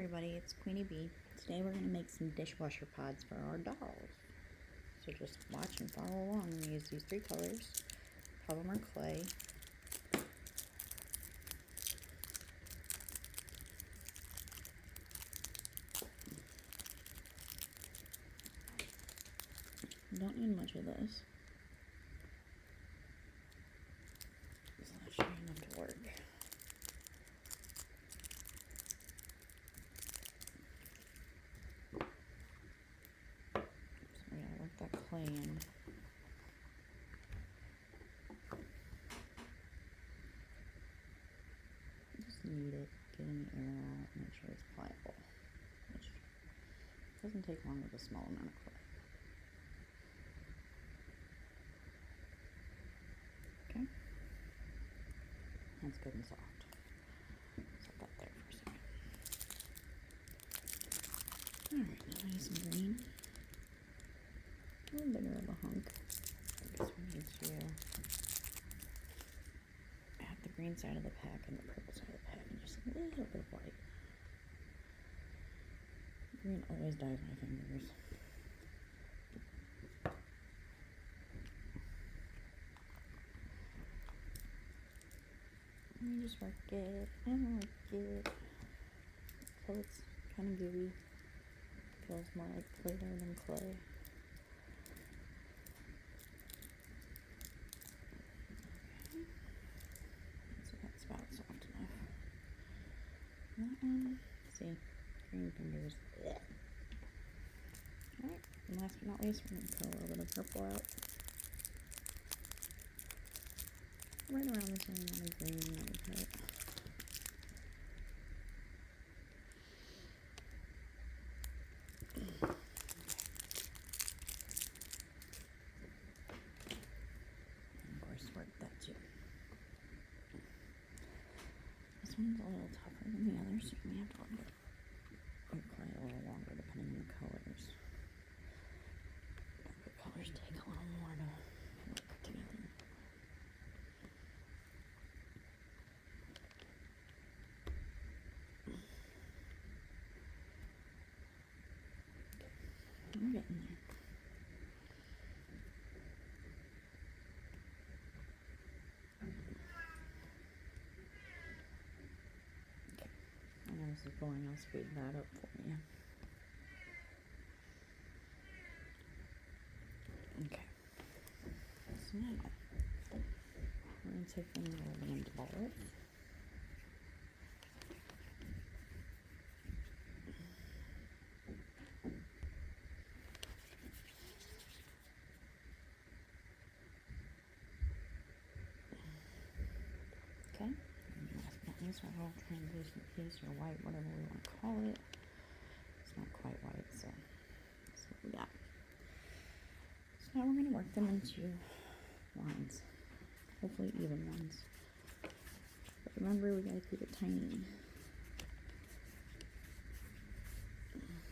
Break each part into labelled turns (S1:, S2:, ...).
S1: everybody, it's Queenie Bee. Today we're going to make some dishwasher pods for our dolls. So just watch and follow along. We use these 3 colors, polymer clay, you don't need much of this, so that should be enough to work. So we gotta work that clay in. Just knead it, get any air out, make sure it's pliable, which doesn't take long with a small amount of clay. Okay, that's good and soft. Set that there for a second. Alright, now I need some green. A little bigger of a hunk. I guess we need to add the green side of the pack and the purple side of the pack and just a little bit of white. Green always dyes my fingers. And you just work it and work it until it's kind of gooey. Feels more like Play-Doh than clay. Okay. So that's about soft enough. And that one, see, green fingers. Blech. Alright, and last but not least, we're going to put a little bit of purple out. Right around the same amount of green that we put. Work that too. This one's a little tougher than the others, so you may have to let it clay a little longer depending on the colors. The colors take a little more to work together. We're getting there. This is going, I'll speed that up for you. Okay. So now, we're going to take them and roll them into balls. Okay. This our little translucent piece, or white, whatever we want to call it. It's not quite white, so that's what we got. So now we're going to work them into lines, hopefully even ones. But remember, we got to keep it tiny.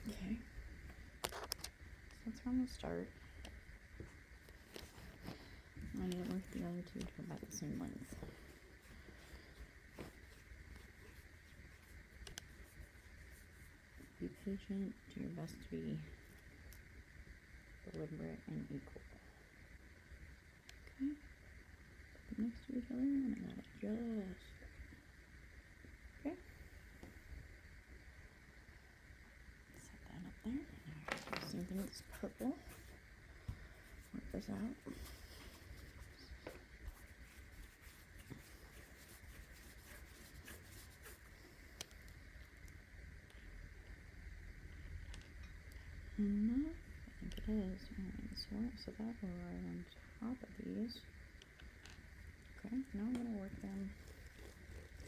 S1: Okay, so that's where I'm going to start. I need to work the other two to about the same length. Be patient, do your best to be deliberate and equal. Okay, put them next to each other and I gotta adjust. Okay, set that up there. Now do the same thing with this purple. Work this out. Enough? I think it is. Alright, so that will right on top of these. Okay, now I'm going to work them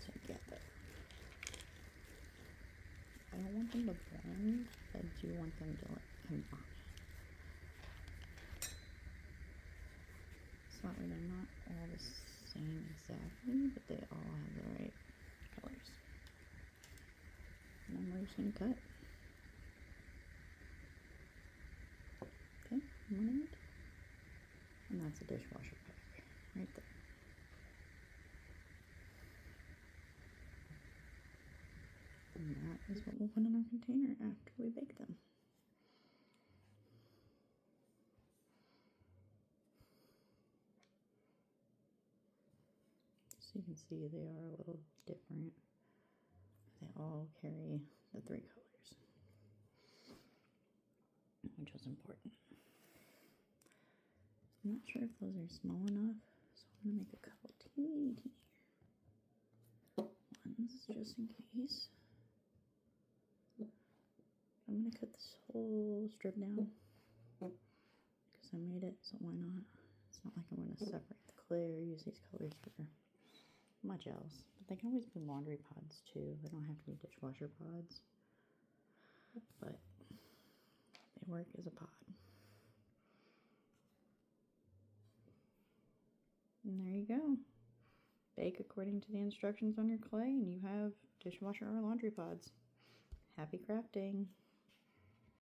S1: together. I don't want them to blend, but I do want them to combine. So that way they're not all the same exactly, but they all have the right colors. And then we're just going to cut. Okay, one end, and that's a dishwasher pack right there. And that is what we'll put in our container after we bake them. So you can see they are a little different. They all carry the 3 colors, which was important. I'm not sure if those are small enough, so I'm going to make a couple teeny ones just in case. I'm going to cut this whole strip down because I made it, so why not? It's not like I'm going to separate the clay or use these colors for my gels. But they can always be laundry pods too. They don't have to be dishwasher pods. But they work as a pod. And there you go. Bake according to the instructions on your clay and you have dishwasher or laundry pods. Happy crafting!